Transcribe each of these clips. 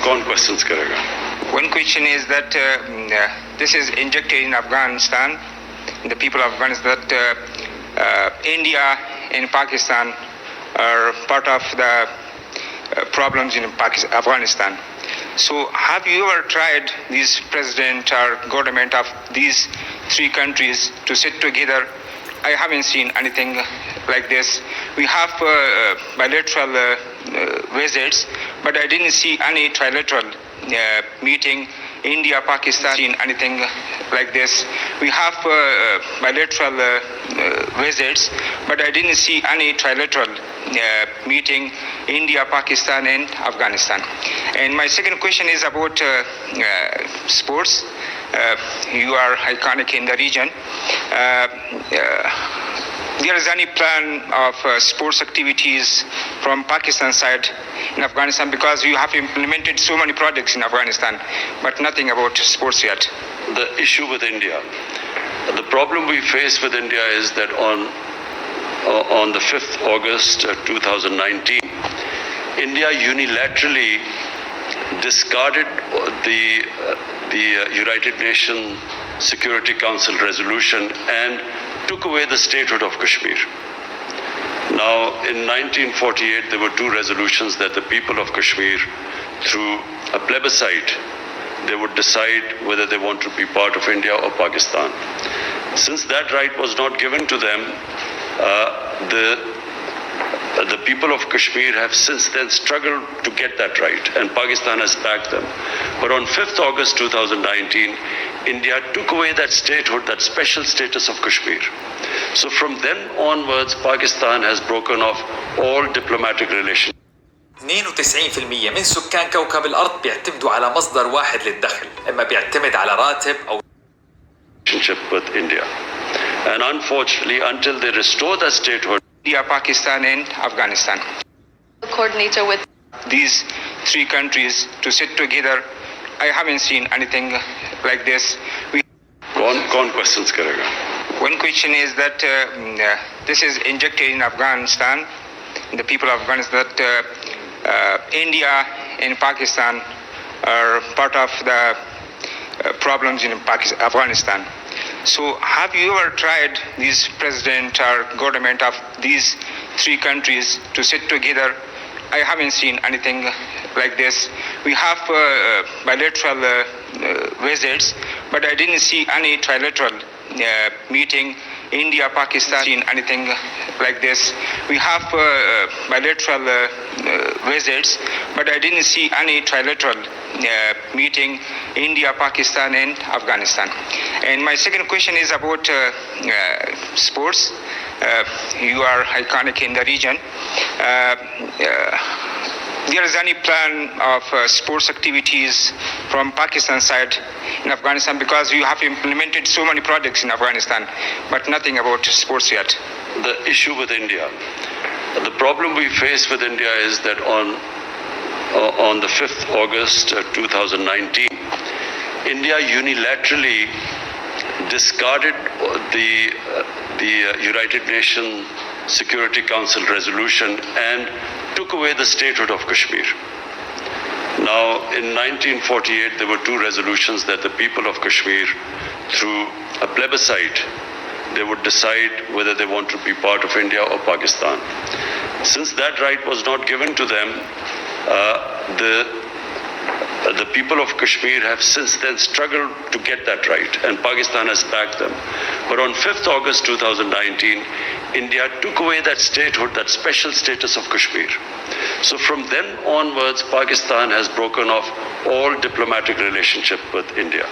कौन questions करेगा? One question is that this is injected in Afghanistan, the people of Afghanistan, that India and Pakistan are part of the problems in Afghanistan. So have you ever tried this president or government of these three countries to sit together? I haven't seen anything like this. We have bilateral visits, but I didn't see any trilateral meeting. India, Pakistan, seen anything like this. We have bilateral visits, but I didn't see any trilateral meeting. India, Pakistan, and Afghanistan. And my second question is about sports. You are iconic in the region. There is any plan of sports activities from Pakistan side in Afghanistan, because you have implemented so many projects in Afghanistan, but nothing about sports yet? The issue with India, the problem we face with India is that on the 5th August 2019, India unilaterally discarded the United Nations Security Council resolution and took away the statehood of Kashmir. Now, in 1948, there were two resolutions that the people of Kashmir, through a plebiscite, they would decide whether they want to be part of India or Pakistan. Since that right was not given to them, the people of Kashmir have since then struggled to get that right, and Pakistan has backed them. But on 5th August 2019, India took away that statehood, that special status of Kashmir. So from then onwards, Pakistan has broken off all diplomatic relations. 92% من سكان كوكب الأرض بيعتمدوا على مصدر واحد للدخل، إما بيعتمد على راتب أو relationship with India. And unfortunately, until they restore that statehood, India, Pakistan, and Afghanistan. Coordinator with these three countries to sit together. I haven't seen anything like this. कौन questions करेगा? One question is that this is injected in Afghanistan, the people of Afghanistan, that India and Pakistan are part of the problems in Afghanistan. So have you ever tried this president or government of these three countries to sit together? I haven't seen anything like this. We have bilateral visits, but I didn't see any trilateral meeting. India, Pakistan, seen anything like this. We have bilateral visits, but I didn't see any trilateral meeting. India, Pakistan, and Afghanistan. And my second question is about sports. You are iconic in the region. There is any plan of sports activities from Pakistan side in Afghanistan, because you have implemented so many projects in Afghanistan, but nothing about sports yet? The issue with India, the problem we face with India is that on the 5th August 2019, India unilaterally discarded the United Nations Security Council resolution and took away the statehood of Kashmir. Now, in 1948, there were two resolutions that the people of Kashmir, through a plebiscite, they would decide whether they want to be part of India or Pakistan. Since that right was not given to them, the people of Kashmir have since then struggled to get that right, and Pakistan has backed them. But on 5th August 2019, India took away that statehood, that special status of Kashmir. So from then onwards, Pakistan has broken off all diplomatic relationship with India.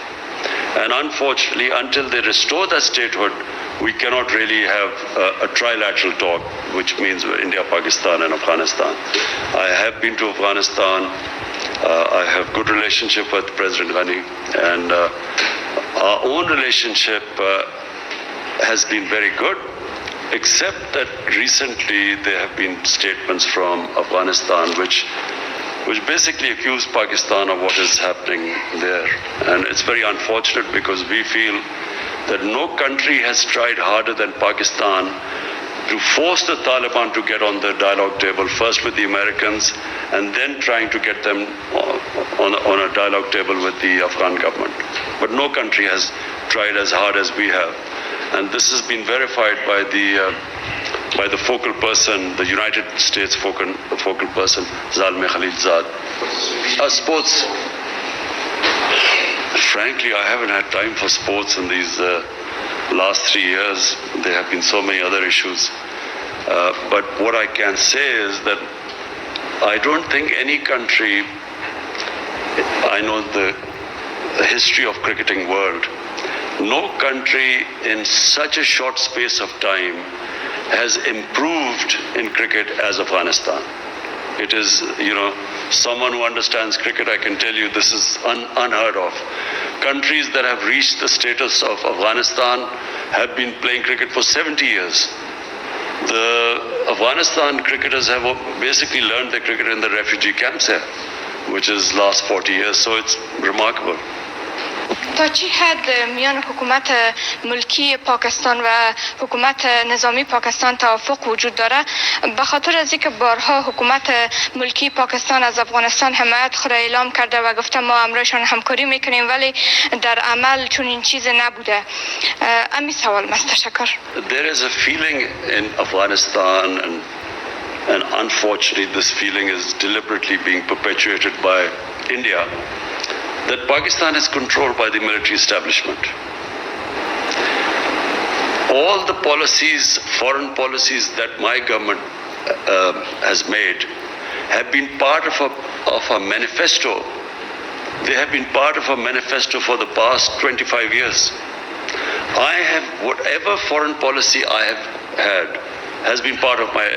And unfortunately, until they restore that statehood, we cannot really have a trilateral talk, which means India, Pakistan, and Afghanistan. I have been to Afghanistan. I have good relationship with President Ghani, and our own relationship has been very good, except that recently there have been statements from Afghanistan which basically accuse Pakistan of what is happening there. And it's very unfortunate, because we feel that no country has tried harder than Pakistan to force the Taliban to get on the dialogue table, first with the Americans, and then trying to get them on a dialogue table with the Afghan government. But no country has tried as hard as we have. And this has been verified by the focal person, the United States focal person, Zalmay Khalilzad. Sports, frankly, I haven't had time for sports in these last 3 years. There have been so many other issues. But what I can say is that I don't think any country, I know the history of cricketing world, no country in such a short space of time has improved in cricket as Afghanistan. It is, someone who understands cricket, I can tell you this is unheard of. Countries that have reached the status of Afghanistan have been playing cricket for 70 years. The Afghanistan cricketers have basically learned their cricket in the refugee camps here, which is last 40 years, so it's remarkable. تا چی حد میان حکومت ملکی پاکستان و حکومت نظامی پاکستان توافق وجود داره؟ به خاطر از اینکه بارها حکومت ملکی پاکستان از افغانستان حمایت خود اعلام کرده و گفته ما امرایشان همکاری میکنیم، ولی در عمل چون این چیز نبوده. امی سوال است. تشکر. There is a feeling in Afghanistan and unfortunately this feeling is deliberately being perpetuated by India, that Pakistan is controlled by the military establishment. All the policies, foreign policies that my government has made have been part of a manifesto. They have been part of a manifesto for the past 25 years. Whatever foreign policy I have had has been part of my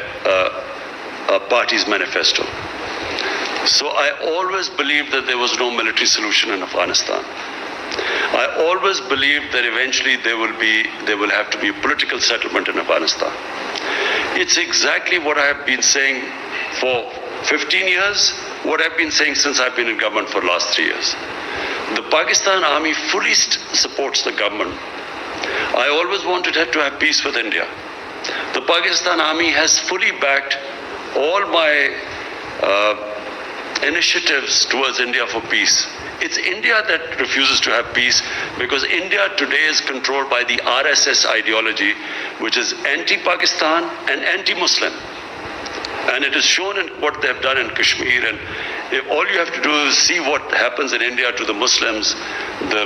party's manifesto. So I always believed that there was no military solution in Afghanistan. I always believed that eventually there will have to be a political settlement in Afghanistan. It's exactly what I have been saying for 15 years, what I've been saying since I've been in government for the last 3 years. The Pakistan army fully supports the government. I always wanted to have peace with India. The Pakistan army has fully backed all my initiatives towards India for peace. It's India that refuses to have peace because India today is controlled by the RSS ideology, which is anti-Pakistan and anti-Muslim. And it is shown in what they have done in Kashmir. And if all you have to do is see what happens in India to the Muslims, the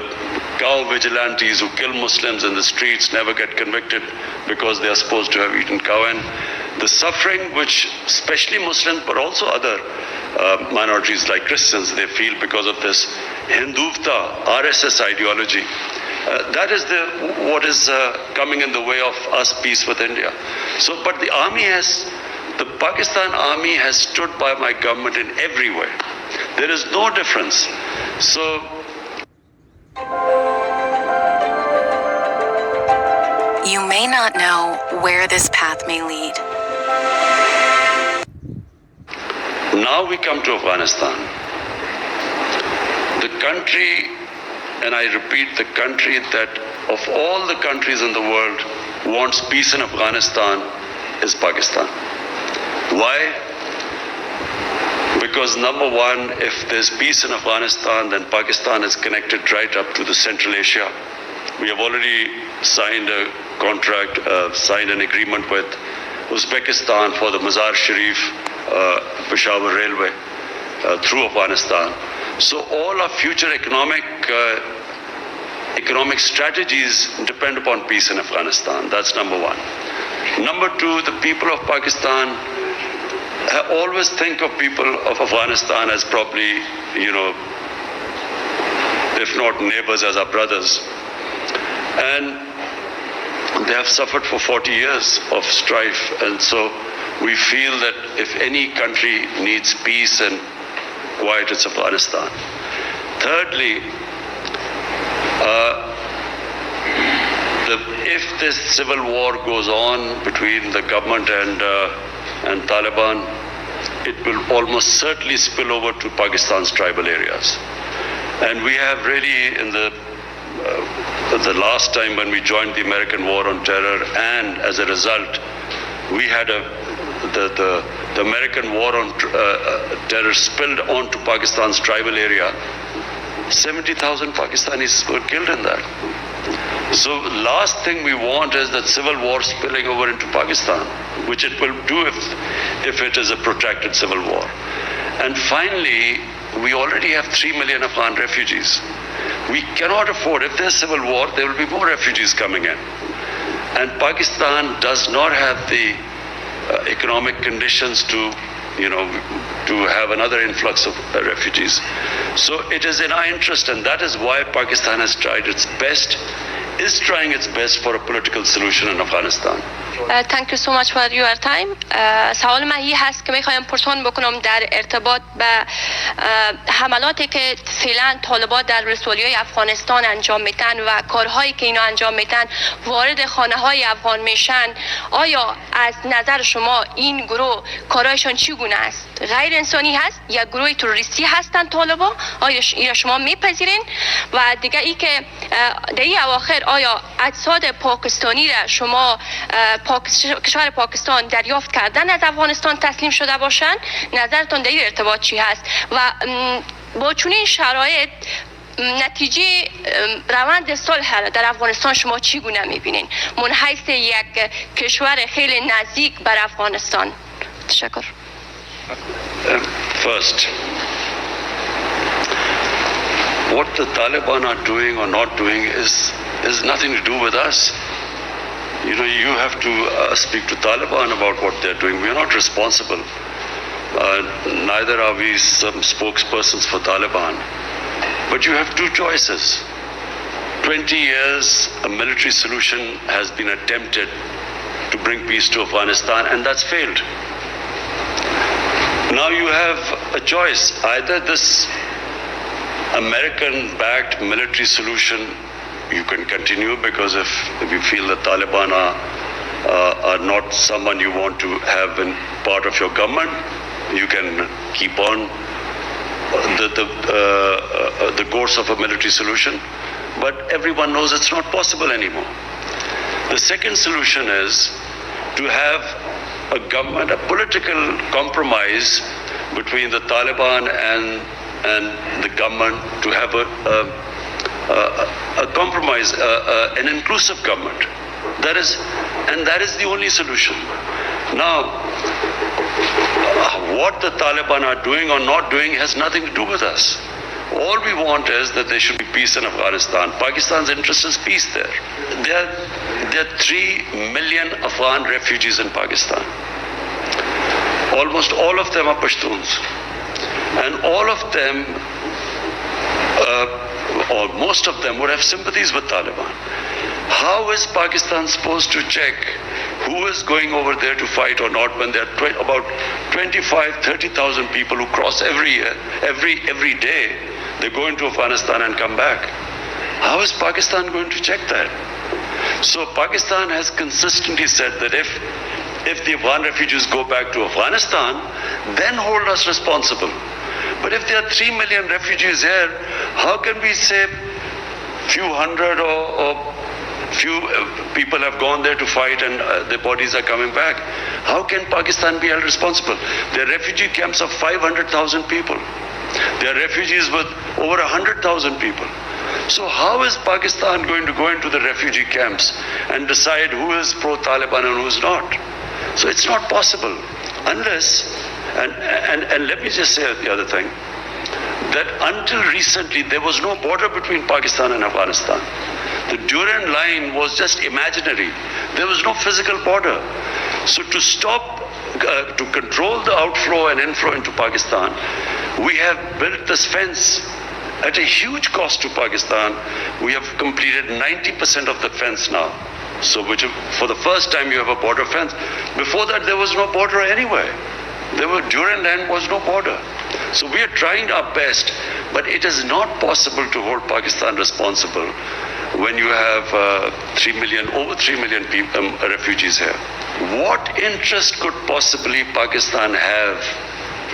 cow vigilantes who kill Muslims in the streets never get convicted because they are supposed to have eaten cow. And the suffering which especially Muslims but also other minorities like Christians, they feel because of this Hindutva, RSS ideology. That is what is coming in the way of us peace with India. So, but the Pakistan army has stood by my government in every way. There is no difference. So, you may not know where this path may lead. Now we come to Afghanistan. The country, and I repeat, the country that of all the countries in the world wants peace in Afghanistan is Pakistan. Why? Because number one, if there's peace in Afghanistan, then Pakistan is connected right up to the Central Asia. We have already signed a contract, signed an agreement with Uzbekistan for the Mazar Sharif Peshawar Railway through Afghanistan. So all our future economic strategies depend upon peace in Afghanistan. That's number one. Number two, the people of Pakistan always think of people of Afghanistan as probably, if not neighbors, as our brothers. And they have suffered for 40 years of strife. And so we feel that if any country needs peace and quiet, it's Afghanistan. Thirdly, if this civil war goes on between the government and Taliban, it will almost certainly spill over to Pakistan's tribal areas. And we have really, in the last time when we joined the American war on terror, and as a result, We had the American war on terror spilled onto Pakistan's tribal area. 70,000 Pakistanis were killed in that. So last thing we want is that civil war spilling over into Pakistan, which it will do if it is a protracted civil war. And finally, we already have 3 million Afghan refugees. We cannot afford, if there's civil war, there will be more refugees coming in. And Pakistan does not have the economic conditions to have another influx of refugees. So it is in our interest, and that is why Pakistan has tried its best, is trying its best for a political solution in Afghanistan. Thank you so much for your time. سوال من N هست که میخوایم پرسان بکنم در ارتباط به حملاتی که فعلا طالبان در ولسوالی‌های افغانستان انجام میتن و کارهایی که اینا انجام میتن وارد خانه‌های افغان میشن. آیا از نظر شما این گروه کارهایشان چگونه است؟ غیر انسانی هست یا گروه تروریستی هستند طالبان؟ آیا اینا شما میپذیرین؟ و دیگه ای که در این اواخر آیا اجساد پاکستانی را شما کشور پاکستان دریافت کردن از افغانستان تسلیم شده باشند؟ نظرتون در این ارتباط چی هست؟ و با چنین شرایط نتیجه روند صلح در افغانستان شما چگونه میبینین من حیث یک کشور خیلی نزدیک بر Afghanistan? تشکر. First, what the Taliban are doing or not doing is nothing to do with us. You have to speak to Taliban about what they're doing. We are not responsible. Neither are we some spokespersons for Taliban. But you have two choices. 20 years, a military solution has been attempted to bring peace to Afghanistan, and that's failed. Now you have a choice. Either this American-backed military solution you can continue, because if you feel the Taliban are not someone you want to have in part of your government, you can keep on the course of a military solution. But everyone knows it's not possible anymore. The second solution is to have a government, a political compromise between the Taliban and the government, to have a compromise, an inclusive government. That is the only solution. Now, what the Taliban are doing or not doing has nothing to do with us. All we want is that there should be peace in Afghanistan. Pakistan's interest is peace there. There are 3 million Afghan refugees in Pakistan. Almost all of them are Pashtuns. And all of them, or most of them, would have sympathies with Taliban. How is Pakistan supposed to check who is going over there to fight or not when there are about 25,000-30,000 people who cross every year, every day? They go into Afghanistan and come back. How is Pakistan going to check that? So Pakistan has consistently said that if the Afghan refugees go back to Afghanistan, then hold us responsible. But if there are 3 million refugees here, how can we say few hundred or few people have gone there to fight and their bodies are coming back? How can Pakistan be held responsible? There are refugee camps of 500,000 people. There are refugees with over 100,000 people. So how is Pakistan going to go into the refugee camps and decide who is pro-Taliban and who is not? So it's not possible unless, and let me just say the other thing, that until recently there was no border between Pakistan and Afghanistan. The Durand line was just imaginary. There was no physical border. So to stop, to control the outflow and inflow into Pakistan, we have built this fence at a huge cost to Pakistan. We have completed 90% of the fence now. So which, for the first time you have a border fence. Before that there was no border anywhere. Durand line was no border. So we are trying our best, but it is not possible to hold Pakistan responsible when you have over 3 million people, refugees here. What interest could possibly Pakistan have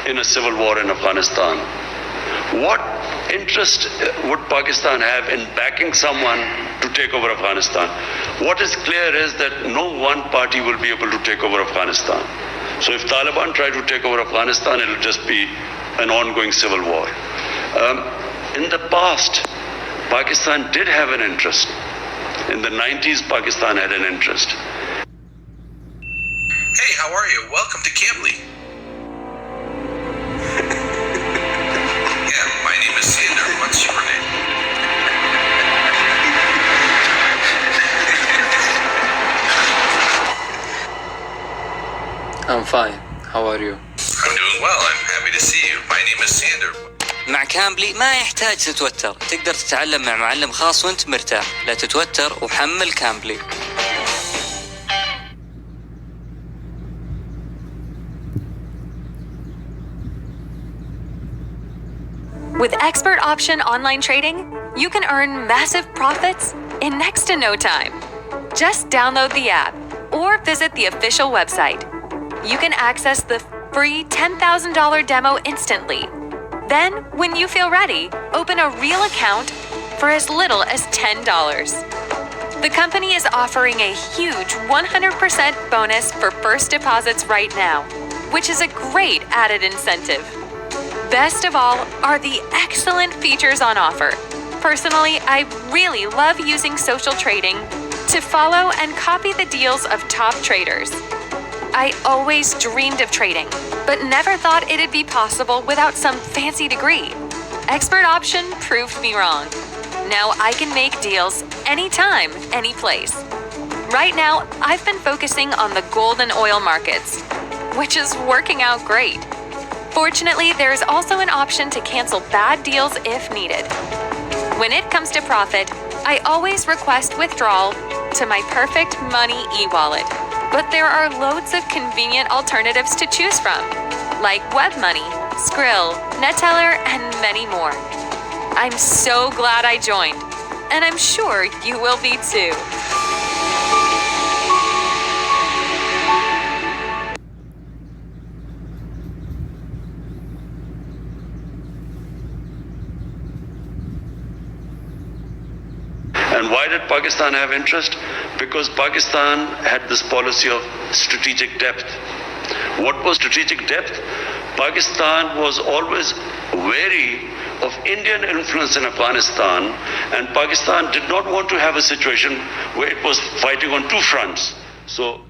in a civil war in Afghanistan? What interest would Pakistan have in backing someone to take over Afghanistan? What is clear is that no one party will be able to take over Afghanistan. So if Taliban try to take over Afghanistan, it will just be an ongoing civil war. In the past, Pakistan did have an interest. In the 90s, Pakistan had an interest. Hey, how are you? Welcome to Cambly. Yeah, my name is Sander. What's your name? I'm fine. How are you? I'm doing well. I'm happy to see you. My name is Sander. مع كامبلي ما يحتاج تتوتر، تقدر تتعلم مع معلم خاص وانت مرتاح. لا تتوتر وحمل كامبلي. With Expert Option online trading, you can earn massive profits in next to no time. Just download the app or visit the official website. You can access the free $10,000 demo instantly. Then, when you feel ready, open a real account for as little as $10. The company is offering a huge 100% bonus for first deposits right now, which is a great added incentive. Best of all are the excellent features on offer. Personally, I really love using social trading to follow and copy the deals of top traders. I always dreamed of trading, but never thought it'd be possible without some fancy degree. Expert Option proved me wrong. Now I can make deals anytime, any place. Right now, I've been focusing on the gold and oil markets, which is working out great. Fortunately, there is also an option to cancel bad deals if needed. When it comes to profit, I always request withdrawal to my Perfect Money e-wallet. But there are loads of convenient alternatives to choose from, like WebMoney, Skrill, Neteller, and many more. I'm so glad I joined, and I'm sure you will be too. And why did Pakistan have interest? Because Pakistan had this policy of strategic depth. What was strategic depth? Pakistan was always wary of Indian influence in Afghanistan, and Pakistan did not want to have a situation where it was fighting on two fronts. So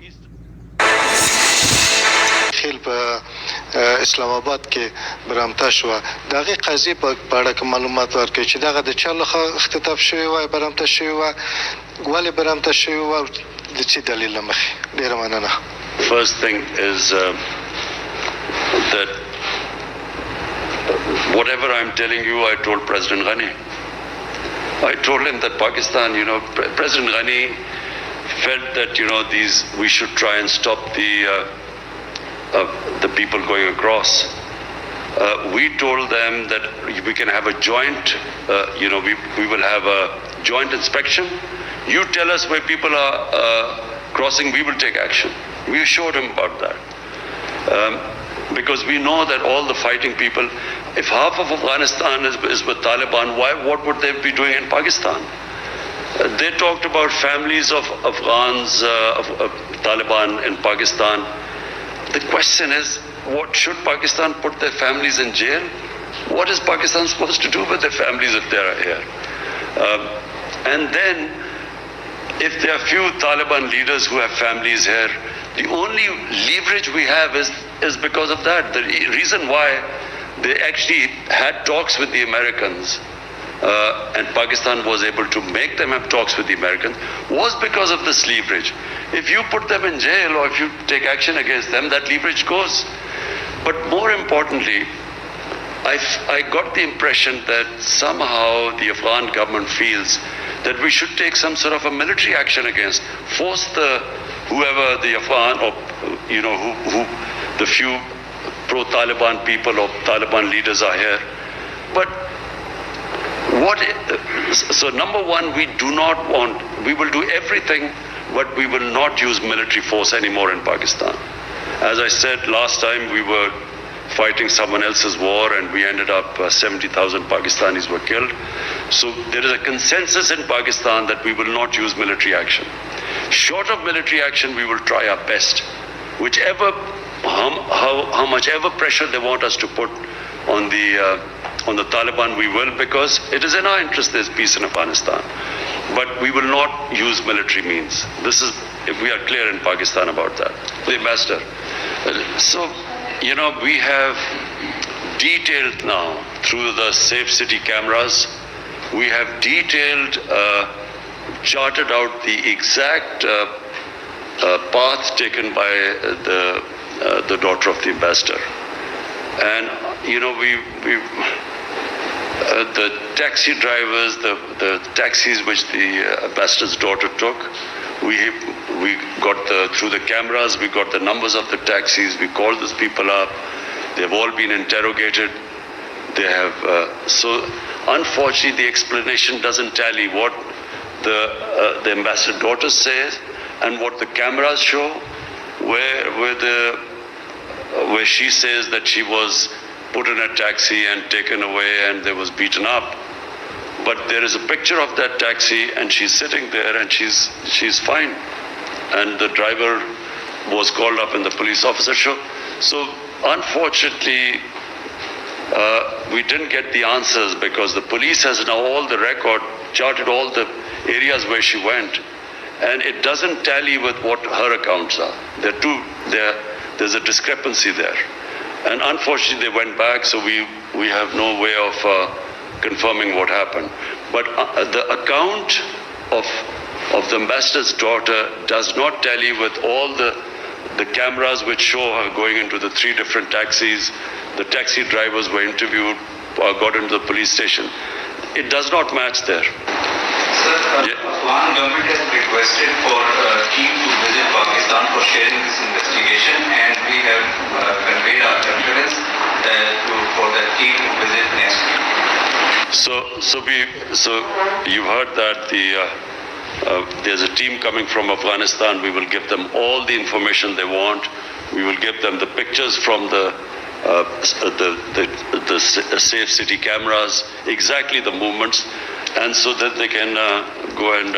Khel په اسلام آباد کې برامته شو دغه قضیه په اړه کوم معلومات ورکړي چې دغه د چا لخوا اختطاف شوی و برامته شوی و ولې برامته شوی و د څه دلیل مخې ډیره مننه. First thing is that whatever I'm telling you, I told President Ghani. I told him that Pakistan, President Ghani felt that, we should try and stop the people going across. We told them that we can have a joint, we will have a joint inspection. You tell us where people are crossing, we will take action. We assured him about that. Because we know that all the fighting people, if half of Afghanistan is with Taliban, what would they be doing in Pakistan? They talked about families of Afghans, of Taliban in Pakistan. The question is, what should Pakistan put their families in jail? What is Pakistan supposed to do with their families if they are here? And then, if there are few Taliban leaders who have families here, the only leverage we have is because of that. The reason why they actually had talks with the Americans and Pakistan was able to make them have talks with the Americans was because of this leverage. If you put them in jail or if you take action against them, that leverage goes. But more importantly, I got the impression that somehow the Afghan government feels that we should take some sort of a military action against, force whoever the Afghan or who the few pro-Taliban people or Taliban leaders are here. But so number one, we will do everything, but we will not use military force anymore in Pakistan. As I said last time, we were fighting someone else's war, and we ended up 70,000 Pakistanis were killed. So there is a consensus in Pakistan that we will not use military action. Short of military action, we will try our best. Whichever, how much ever pressure they want us to put on the Taliban, we will, because it is in our interest there's peace in Afghanistan. But we will not use military means. This is, if we are clear in Pakistan about that. The ambassador. So, you know, we have detailed now through the Safe City cameras, we have detailed, charted out the exact path taken by the daughter of the ambassador. And, you know, the taxi drivers, the taxis which the ambassador's daughter took, we got through the cameras, we got the numbers of the taxis, we called those people up, they've all been interrogated. They have, so unfortunately the explanation doesn't tally what the ambassador's daughter says and what the cameras show, where she says that she was put in a taxi and taken away and there was beaten up. But there is a picture of that taxi and she's sitting there and she's fine. And the driver was called up and the police officer showed. So unfortunately, we didn't get the answers because the police has now all the record, charted all the areas where she went. And it doesn't tally with what her accounts are. There's a discrepancy there. And unfortunately, they went back, so we have no way of confirming what happened. But the account of the ambassador's daughter does not tally with all the cameras which show her going into the 3 different taxis. The taxi drivers were interviewed, got into the police station. It does not match there. Sir, Afghan government has requested for a team to visit Pakistan for sharing this investigation, and we have conveyed our confidence for that team to visit next week. So you've heard that there's a team coming from Afghanistan. We will give them all the information they want. We will give them the pictures from the Safe City cameras, exactly the movements, and so that they can go and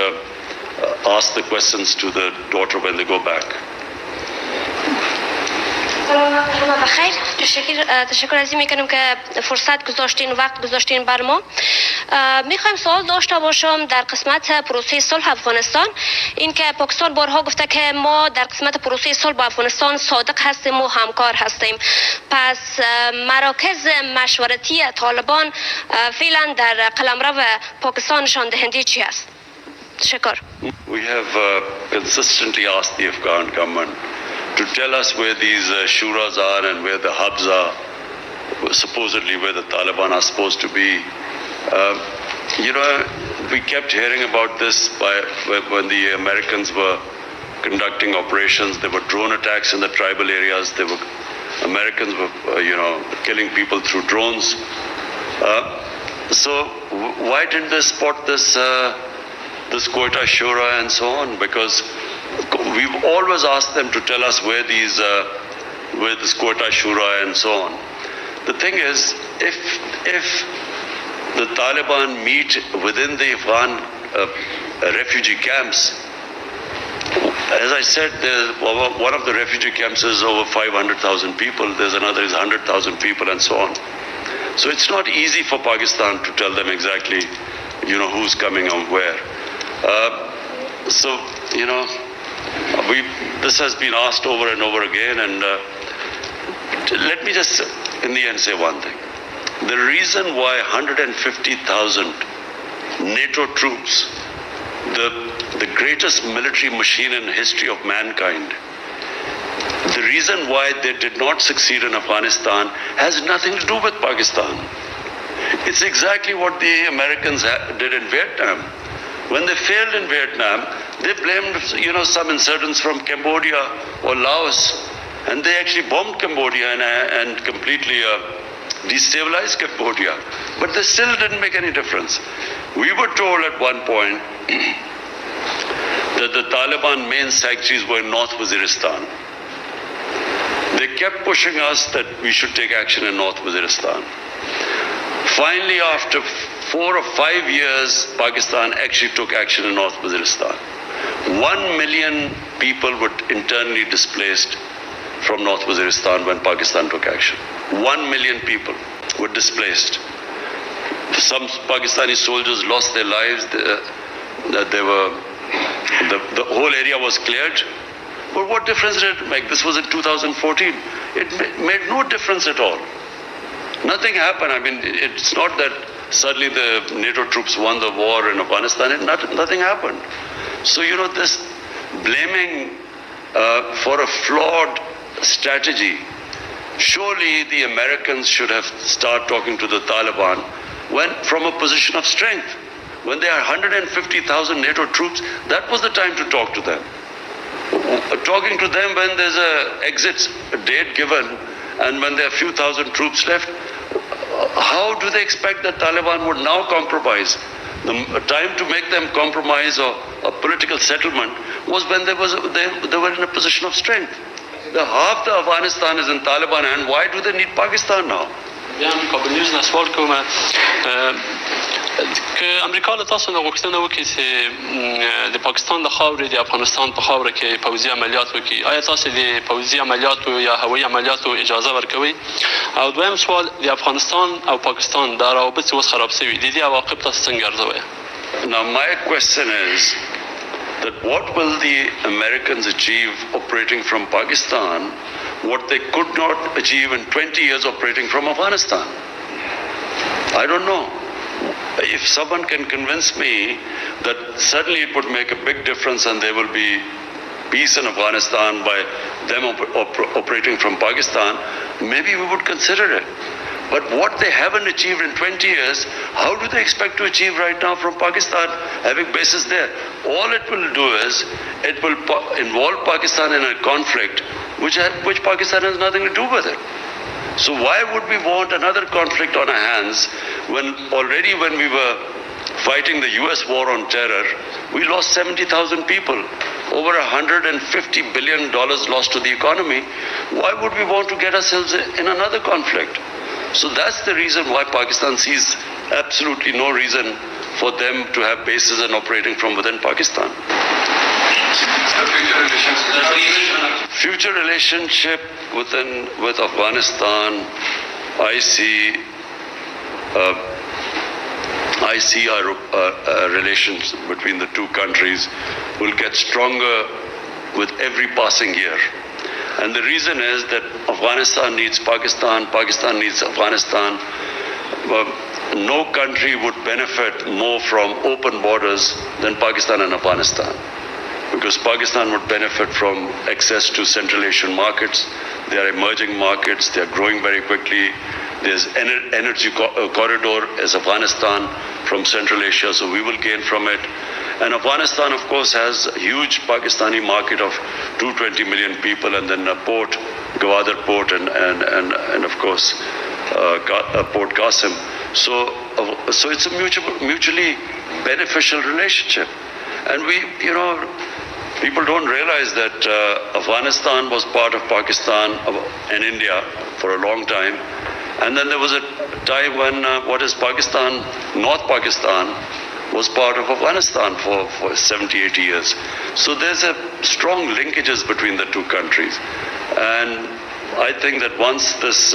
ask the questions to the daughter when they go back. شما بخیر. تشکر is an میکنم که فرصت گذاشتین، وقت گذاشتین بر ما. میخوایم سوال داشته باشم در قسمت پروسه صلح افغانستان. این که پاکستان بارها گفته که ما در قسمت پروسه صلح با افغانستان صادق هستیم و همکار هستیم. پس مراکز مشورتی طالبان فعلا در قلمرو پاکستان نشان دهنده چی است؟ تشکر. We have consistently asked the Afghan government to tell us where these shuras are and where the hubs are, supposedly where the Taliban are supposed to be. You know, we kept hearing about this when the Americans were conducting operations. There were drone attacks in the tribal areas. Americans were, killing people through drones. So why didn't they spot this Quetta Shura and so on? Because we've always asked them to tell us where this Quetta Shura and so on. The thing is, if the Taliban meet within the Afghan refugee camps, as I said, one of the refugee camps is over 500,000 people. There's another is 100,000 people and so on. So it's not easy for Pakistan to tell them exactly, who's coming and where. This has been asked over and over again, and let me just, in the end, say one thing. The reason why 150,000 NATO troops, the greatest military machine in the history of mankind, the reason why they did not succeed in Afghanistan has nothing to do with Pakistan. It's exactly what the Americans did in Vietnam. When they failed in Vietnam, they blamed, some insurgents from Cambodia or Laos, and they actually bombed Cambodia and completely destabilized Cambodia. But they still didn't make any difference. We were told at one point that the Taliban main sanctuaries were in North Waziristan. They kept pushing us that we should take action in North Waziristan. Finally, after 4 or 5 years, Pakistan actually took action in North Waziristan. 1 million people were internally displaced from North Waziristan when Pakistan took action. 1 million people were displaced. Some Pakistani soldiers lost their lives. The whole area was cleared. But what difference did it make? This was in 2014. It made no difference at all. Nothing happened. I mean, it's not that suddenly the NATO troops won the war in Afghanistan. Nothing happened. So, this blaming for a flawed strategy, surely the Americans should have started talking to the Taliban from a position of strength. When there are 150,000 NATO troops, that was the time to talk to them. Talking to them when there's an exit date given and when there are a few thousand troops left, how do they expect that Taliban would now compromise? The time to make them compromise or a political settlement was when they were in a position of strength. Half the Afghanistan is in Taliban hand. Why do they need Pakistan now? که امریکا له تاسو نه غوښتنه وکړي چې د پاکستان د خاورې د افغانستان په خاوره کې پوځي عملیات وکړي، آیا تاسو د پوځي عملیاتو یا هوایي عملیاتو اجازه ورکوي؟ او دویم سوال، د افغانستان او پاکستان د روابط اوس خراب شوي، د دې عواقب تاسو څنګه ارزوئ؟ Now my question is that what will the Americans achieve operating from Pakistan what they could not achieve in 20 years operating from Afghanistan? I don't know. If someone can convince me that suddenly it would make a big difference and there will be peace in Afghanistan by them operating from Pakistan, maybe we would consider it. But what they haven't achieved in 20 years, how do they expect to achieve right now from Pakistan, having bases there? All it will do is, it will involve Pakistan in a conflict which Pakistan has nothing to do with it. So why would we want another conflict on our hands when already when we were fighting the US war on terror, we lost 70,000 people, over $150 billion lost to the economy. Why would we want to get ourselves in another conflict? So that's the reason why Pakistan sees absolutely no reason for them to have bases and operating from within Pakistan. Future relationship with Afghanistan, I see our relations between the two countries will get stronger with every passing year. And the reason is that Afghanistan needs Pakistan, Pakistan needs Afghanistan. No country would benefit more from open borders than Pakistan and Afghanistan, because Pakistan would benefit from access to Central Asian markets. They are emerging markets, they are growing very quickly. There's energy corridor as Afghanistan from Central Asia, so we will gain from it. And Afghanistan, of course, has a huge Pakistani market of 220 million people, and then a port, Gwadar port, and of course, Port Qasim. So it's a mutually beneficial relationship. And people don't realize that Afghanistan was part of Pakistan and India for a long time. And then there was a time when Pakistan, North Pakistan, was part of Afghanistan for 70, 80 years. So there's a strong linkages between the two countries. And I think that once this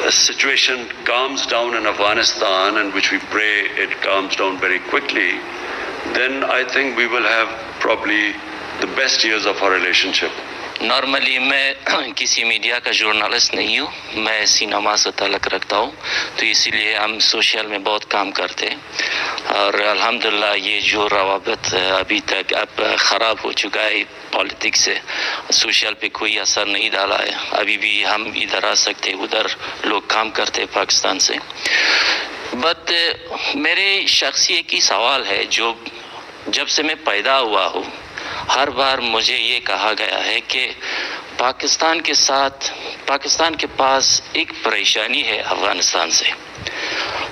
situation calms down in Afghanistan, and which we pray it calms down very quickly, then I think we will have probably the best years of our relationship. Normally मैं किसी media का journalist नहीं हूँ, मैं cinema से ताल्लुक़ रखता हूँ, तो इसीलिए हम सोशल में बहुत काम करते हैं। और अल्हम्दुलिल्लाह ये जो रवाबत अभी तक अब ख़राब हो चुका है पॉलिटिक्स से, सोशल पे कोई असर नहीं डाला है। अभी भी हम इधर आ सकते, उधर लोग काम करते पाकिस्तान से। बट मेरे शख्सी एक ही सवाल है, जो जब से मैं पैदा हुआ हूँ हर बार मुझे ये कहा गया है कि पाकिस्तान के पास एक परेशानी है अफ़गानिस्तान से।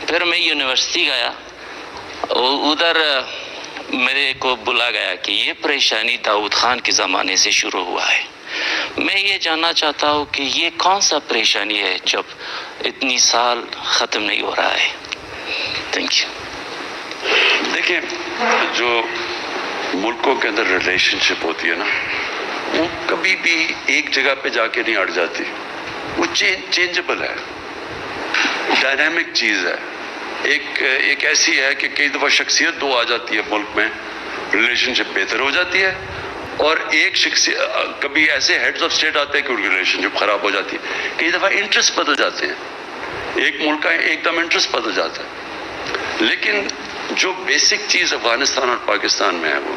फिर मैं यूनिवर्सिटी गया, उधर मेरे को बोला गया कि ये परेशानी दाऊद खान के ज़माने से शुरू हुआ है। میں یہ جاننا چاہتا ہوں کہ یہ کون سا پریشانی ہے جب اتنی سال ختم نہیں ہو رہا ہے. Thank you. دیکھیں جو ملکوں کے اندر ریلیشن شپ ہوتی ہے نا وہ کبھی بھی ایک جگہ پہ جا کے نہیں اڑ جاتی. وہ چینجبل ہے, ڈائنامک چیز ہے. ایک ایسی ہے کہ کئی دفعہ شخصیت دو آ جاتی ہے ملک میں, ریلیشن شپ بہتر ہو جاتی ہے, اور ایک شخصیت کبھی ایسے ہیڈز آف اسٹیٹ آتے ہیں کہ ان کی ریلیشن شپ خراب ہو جاتی ہے. کئی دفعہ انٹرسٹ بدل جاتے ہیں, ایک ملک کا ایک دم انٹرسٹ بدل جاتا ہے. لیکن جو بیسک چیز افغانستان اور پاکستان میں ہے وہ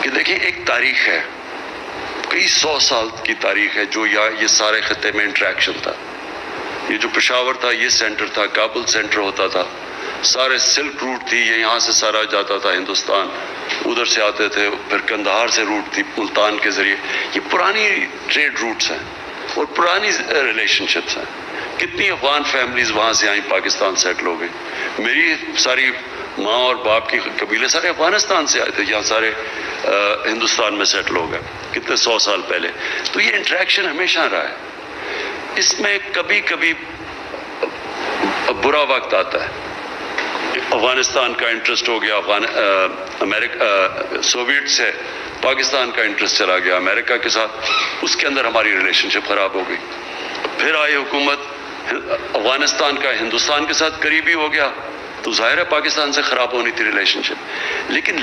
کہ دیکھیں ایک تاریخ ہے, کئی 100 سال کی تاریخ ہے جو یہ سارے خطے میں انٹریکشن تھا. یہ جو پشاور تھا یہ سینٹر تھا, کابل سینٹر ہوتا تھا, سارے سلک روٹ تھی, یہ یہاں سے سارا جاتا تھا ہندوستان, ادھر سے آتے تھے, پھر کندہار سے روٹ تھی ملتان کے ذریعے. یہ پرانی ٹریڈ روٹس ہیں اور پرانی ریلیشن شپس ہیں. کتنی افغان فیملیز وہاں سے آئیں, پاکستان سیٹل ہو گئی. میری ساری ماں اور باپ کی قبیلے سارے افغانستان سے آئے تھے, یہاں سارے ہندوستان میں سیٹل ہو گئے کتنے 100 سال پہلے. تو یہ انٹریکشن ہمیشہ رہا ہے. اس میں کبھی کبھی برا وقت آتا ہے. افغانستان کا انٹرسٹ ہو گیا سوویٹ سے پاکستان کا انٹرسٹ چلا گیا امریکہ کے ساتھ, اس کے اندر ہماری ریلیشن شپ خراب ہو گئی. پھر آئی حکومت افغانستان کا ہندوستان کے ساتھ قریبی ہو گیا, تو ظاہر ہے پاکستان سے خراب ہونی تھی ریلیشن شپ. لیکن